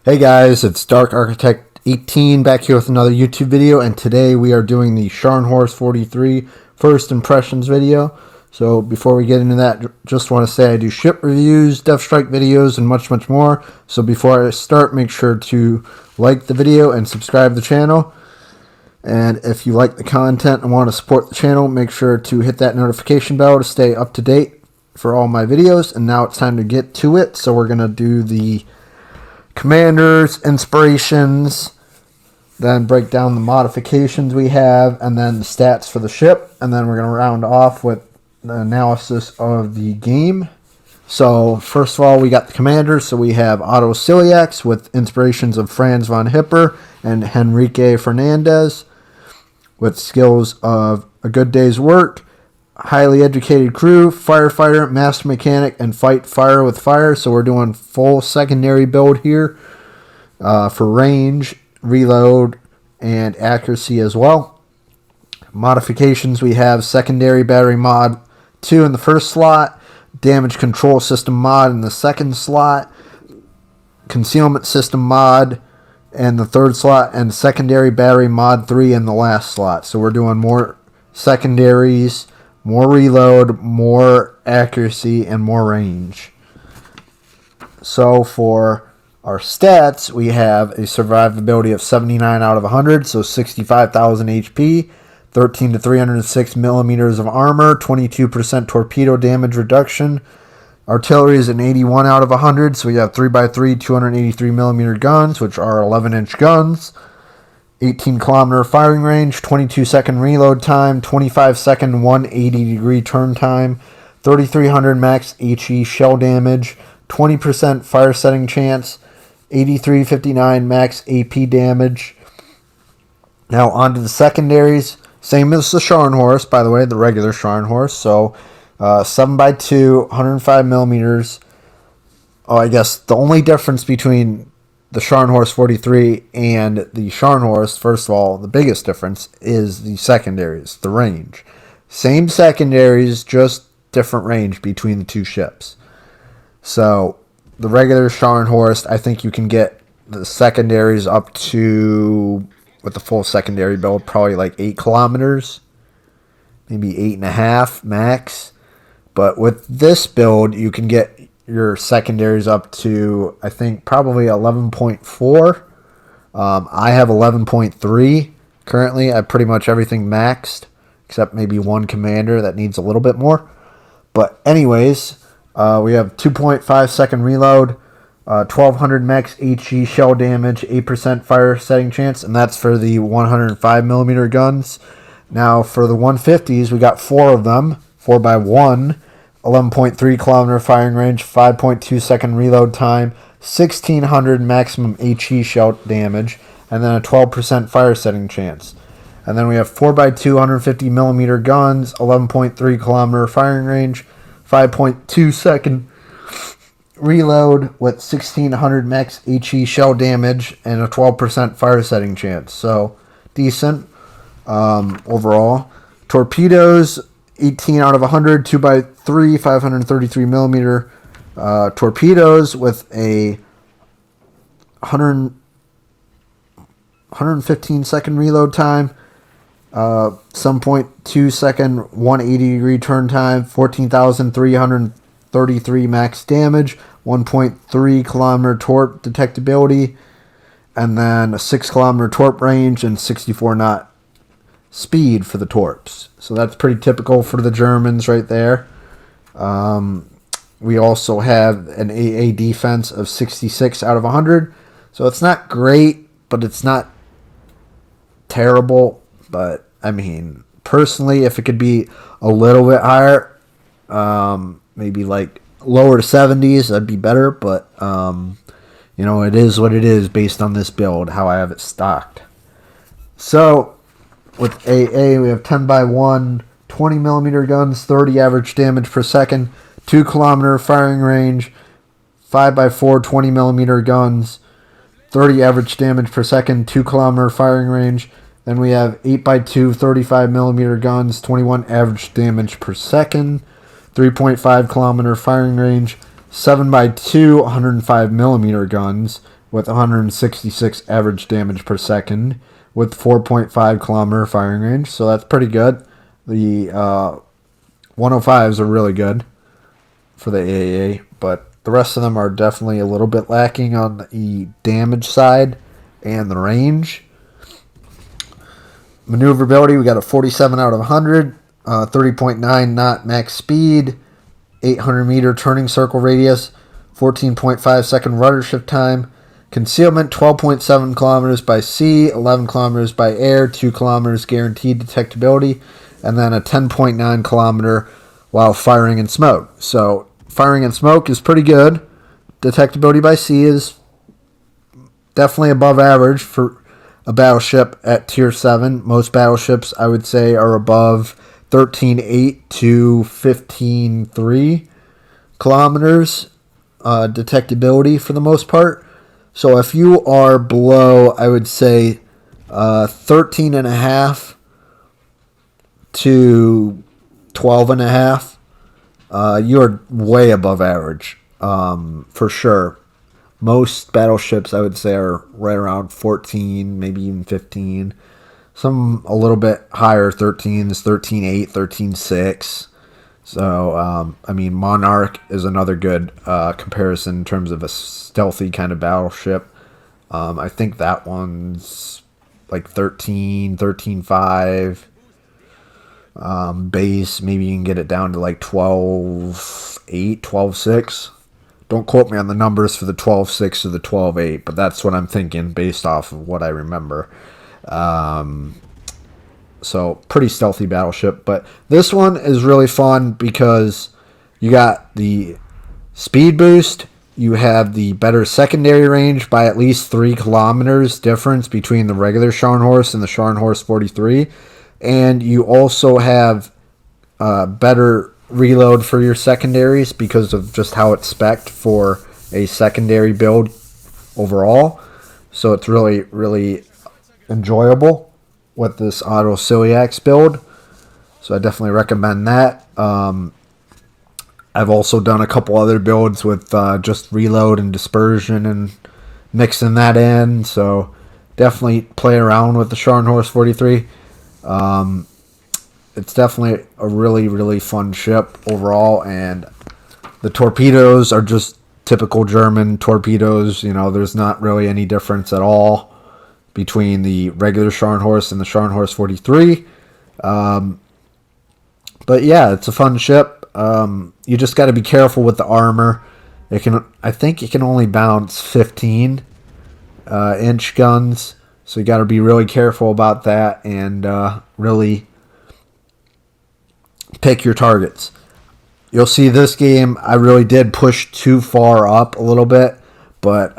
Hey guys, it's Dark Architect 18 back here with another YouTube video, and today we are doing the Scharnhorst 43 first impressions video. So before we get into that, just want to say I do ship reviews, Death Strike videos, and much more. So before I start, make sure to like the video and subscribe to the channel. And if you like the content and want to support the channel, make sure to hit that notification bell to stay up to date for all my videos. And now it's time to get to it. So we're going to do the commanders, inspirations, then break down the modifications we have, and then the stats for the ship, and then we're going to round off with the analysis of the game. So first of all, we got the commanders. So we have Otto Ciliax with inspirations of Franz von Hipper and Henrique Fernandez, with skills of a good day's work, highly educated crew, firefighter, master mechanic, and fight fire with fire. So we're doing full secondary build here for range, reload, and accuracy as well. Modifications, we have secondary battery mod 2 in the first slot, damage control system mod in the second slot, concealment system mod in the third slot, and secondary battery mod 3 in the last slot. So we're doing more secondaries, more reload, more accuracy, and more range. So for our stats, we have a survivability of 79 out of 100, so 65,000 HP, 13 to 306 millimeters of armor, 22% torpedo damage reduction. Artillery is an 81 out of 100, so we have 3x3 283 millimeter guns, which are 11-inch guns. 18 kilometer firing range, 22 second reload time, 25 second 180 degree turn time, 3300 max HE shell damage, 20% fire setting chance, 8359 max AP damage. Now on to the secondaries, same as the Scharnhorst, by the way, the regular Scharnhorst. So 7x2, 105 millimeters. Oh, I guess the only difference between the Scharnhorst 43 and the Scharnhorst, first of all, the biggest difference is the secondaries, the range. Same secondaries, just different range between the two ships. So the regular Scharnhorst, I think you can get the secondaries up to, with the full secondary build, probably like 8 kilometers, maybe 8.5 max. But with this build, you can get your secondaries up to, I think, probably 11.4. I have 11.3 currently. I have pretty much everything maxed, except maybe one commander that needs a little bit more. But anyways, we have 2.5 second reload, 1200 max HE shell damage, 8% fire setting chance, and that's for the 105 millimeter guns. Now for the 150s, we got 4 of them, 4x1, 11.3 kilometer firing range, 5.2 second reload time, 1600 maximum HE shell damage, and then a 12% fire setting chance. And then we have 4x2 150 millimeter guns, 11.3 kilometer firing range, 5.2 second reload with 1600 max HE shell damage and a 12% fire setting chance. So decent overall. Torpedoes, 18 out of 100, 2x3, 533 millimeter torpedoes with a 115 second reload time, 7.2 second 180 degree turn time, 14,333 max damage, 1.3 kilometer torp detectability, and then a 6 kilometer torp range and 64 knot speed for the torps. So that's pretty typical for the Germans right there. We also have an AA defense of 66 out of 100. So it's not great, but it's not terrible. But I mean, personally, if it could be a little bit higher, maybe like lower 70s, that'd be better. But you know, it is what it is based on this build, how I have it stocked. So with AA, we have 10x1, 20 millimeter guns, 30 average damage per second, 2 kilometer firing range, 5x4, 20 millimeter guns, 30 average damage per second, 2 kilometer firing range. Then we have 8x2, 35 millimeter guns, 21 average damage per second, 3.5 kilometer firing range, 7x2, 105 millimeter guns, with 166 average damage per second with 4.5 kilometer firing range. So that's pretty good. The 105s are really good for the AAA, but the rest of them are definitely a little bit lacking on the damage side and the range. Maneuverability, we got a 47 out of 100, 30.9 knot max speed, 800 meter turning circle radius, 14.5 second rudder shift time. Concealment, 12.7 kilometers by sea, 11 kilometers by air, 2 kilometers guaranteed detectability, and then a 10.9 kilometer while firing in smoke. So firing in smoke is pretty good. Detectability by sea is definitely above average for a battleship at tier 7. Most battleships, I would say, are above 13.8 to 15.3 kilometers detectability for the most part. So if you are below, I would say 13.5 to 12.5, you are way above average for sure. Most battleships, I would say, are right around 14, maybe even 15. Some a little bit higher, 13s, 13.8, 13.6. So, I mean, Monarch is another good comparison in terms of a stealthy kind of battleship. I think that one's like 13, 13.5. Base, maybe you can get it down to like 12.8, 12.6. Don't quote me on the numbers for the 12.6 or the 12.8, but that's what I'm thinking based off of what I remember. So pretty stealthy battleship, but this one is really fun because you got the speed boost, you have the better secondary range by at least 3 kilometers difference between the regular Scharnhorst and the Scharnhorst 43, and you also have better reload for your secondaries because of just how it's spec'd for a secondary build overall. So it's really, really enjoyable with this auto celiacs build. So I definitely recommend that. I've also done a couple other builds with just reload and dispersion and mixing that in. So definitely play around with the Scharnhorst 43. It's definitely a really, really fun ship overall, and the torpedoes are just typical German torpedoes. You know, there's not really any difference at all between the regular Scharnhorst and the Scharnhorst 43. But yeah, it's a fun ship. You just got to be careful with the armor. I think it can only bounce 15 inch guns, so you got to be really careful about that and really pick your targets. You'll see this game, I really did push too far up a little bit, but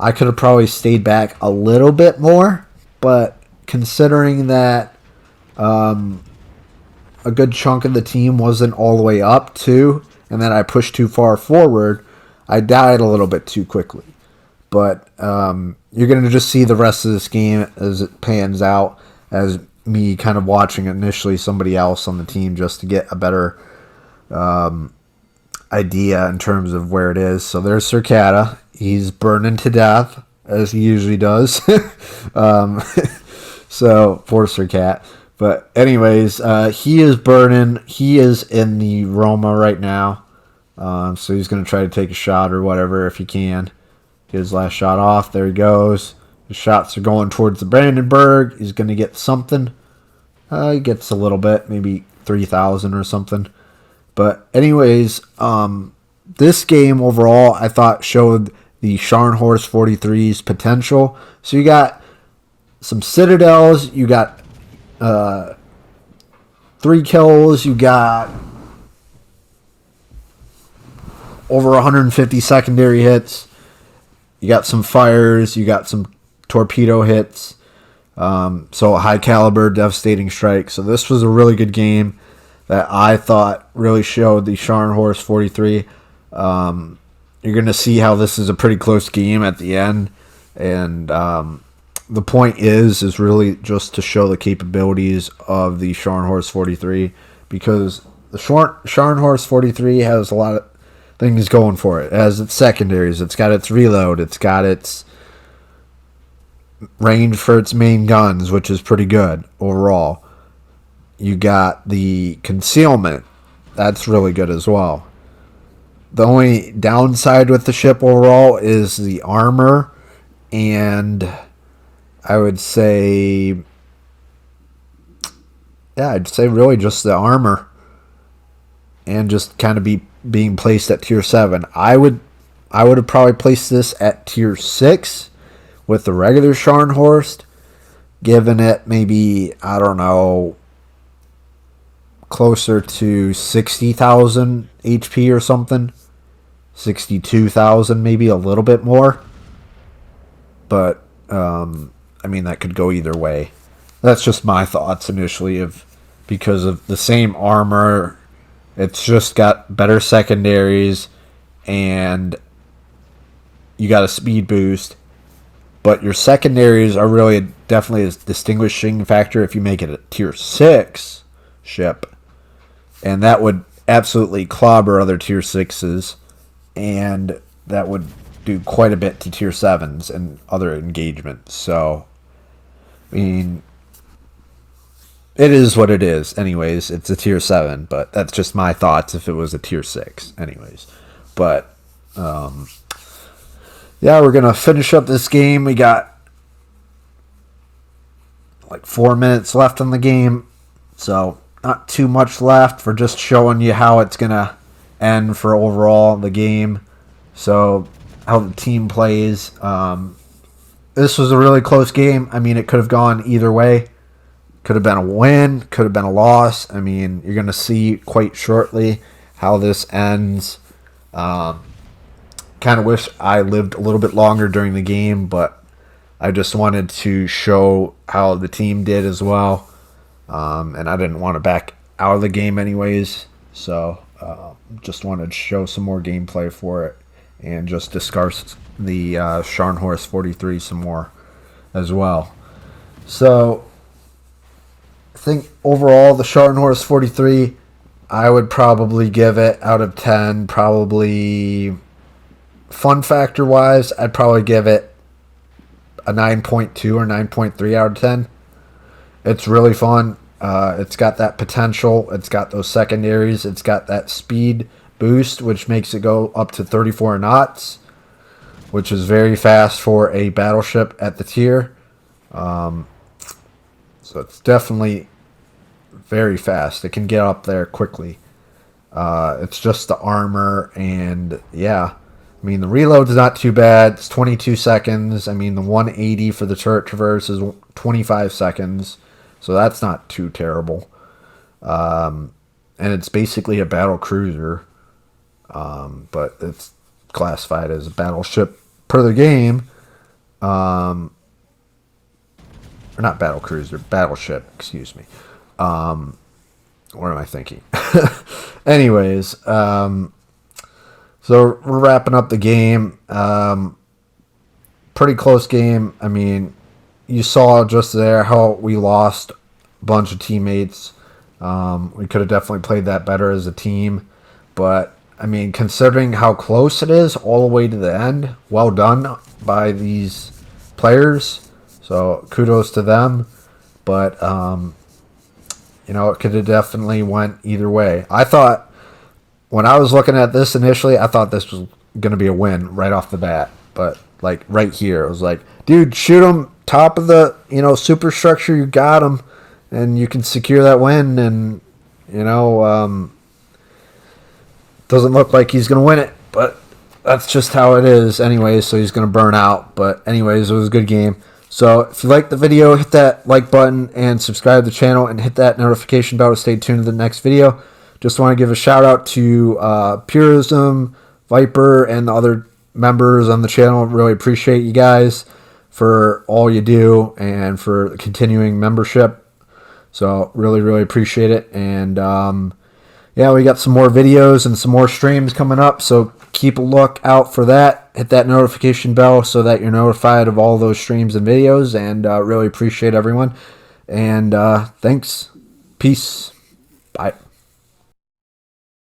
I could have probably stayed back a little bit more, but considering that a good chunk of the team wasn't all the way up too, and then I pushed too far forward, I died a little bit too quickly. But you're going to just see the rest of this game as it pans out, as me kind of watching initially somebody else on the team just to get a better idea in terms of where it is. So there's Circata. He's burning to death, as he usually does. So, poor Circat. But anyways, he is burning. He is in the Roma right now. So he's going to try to take a shot or whatever if he can. Get his last shot off. There he goes. His shots are going towards the Brandenburg. He's going to get something. He gets a little bit, maybe 3,000 or something. But anyways, this game overall I thought showed the Scharnhorst 43's potential. So you got some citadels, you got 3 kills, you got over 150 secondary hits, you got some fires, you got some torpedo hits, so a high caliber devastating strike. So this was a really good game that I thought really showed the Scharnhorst 43. You're going to see how this is a pretty close game at the end, and the point is really just to show the capabilities of the Scharnhorst 43, because the Scharnhorst 43 has a things going for it. It has its secondaries. It's got its reload. It's got its range for its main guns, which is pretty good overall. You got the concealment. That's really good as well. The only downside with the ship overall is the armor, and I would say, yeah, I'd say really just the armor, and just kind of being placed at tier 7. I would have probably placed this at tier 6 with the regular Scharnhorst, given it maybe, I don't know, closer to 60,000 HP or something. 62,000, maybe a little bit more. But, I mean, that could go either way. That's just my thoughts initially, because of the same armor. It's just got better secondaries, and you got a speed boost. But your secondaries are really definitely a distinguishing factor if you make it a tier 6 ship. And that would absolutely clobber other tier 6s. And that would do quite a bit to tier 7s and other engagements. So, I mean, it is what it is. Anyways, it's a tier 7. But that's just my thoughts if it was a tier 6. Anyways. But, yeah, we're going to finish up this game. We got like 4 minutes left in the game. So, not too much left for just showing you how it's going to end for overall the game. So, how the team plays. This was a really close game. I mean, it could have gone either way. Could have been a win. Could have been a loss. I mean, you're going to see quite shortly how this ends. Kind of wish I lived a little bit longer during the game, but I just wanted to show how the team did as well. And I didn't want to back out of the game anyways. So, just wanted to show some more gameplay for it and just discuss the Scharnhorst 43 some more as well. So, I think overall the Scharnhorst 43, I would probably give it out of 10, probably fun factor wise, I'd probably give it a 9.2 or 9.3 out of 10. It's really fun. It's got that potential. It's got those secondaries. It's got that speed boost, which makes it go up to 34 knots, which is very fast for a battleship at the tier. So it's definitely very fast. It can get up there quickly. It's just the armor, and yeah. I mean, the reload is not too bad. It's 22 seconds. I mean, the 180 for the turret traverse is 25 seconds. So that's not too terrible. And it's basically a battle cruiser. But it's classified as a battleship per the game. Or not battle cruiser, battleship, excuse me. What am I thinking? Anyways, so we're wrapping up the game. Pretty close game. I mean, you saw just there how we lost a bunch of teammates. We could have definitely played that better as a team. But, I mean, considering how close it is all the way to the end, well done by these players. So, kudos to them. But, you know, it could have definitely went either way. I thought, when I was looking at this initially, I thought this was going to be a win right off the bat. But, like, right here, it was like, dude, shoot him top of the, you know, superstructure. You got him. And you can secure that win. And, you know, doesn't look like he's going to win it. But that's just how it is anyway. So he's going to burn out. But anyways, it was a good game. So if you liked the video, hit that like button and subscribe to the channel. And hit that notification bell to stay tuned to the next video. Just want to give a shout out to Purism, Viper, and the other members on the channel. Really appreciate you guys for all you do and for continuing membership. So really, really appreciate it. And yeah, we got some more videos and some more streams coming up. So keep a look out for that. Hit that notification bell so that you're notified of all those streams and videos. And really appreciate everyone. And thanks. Peace. Bye.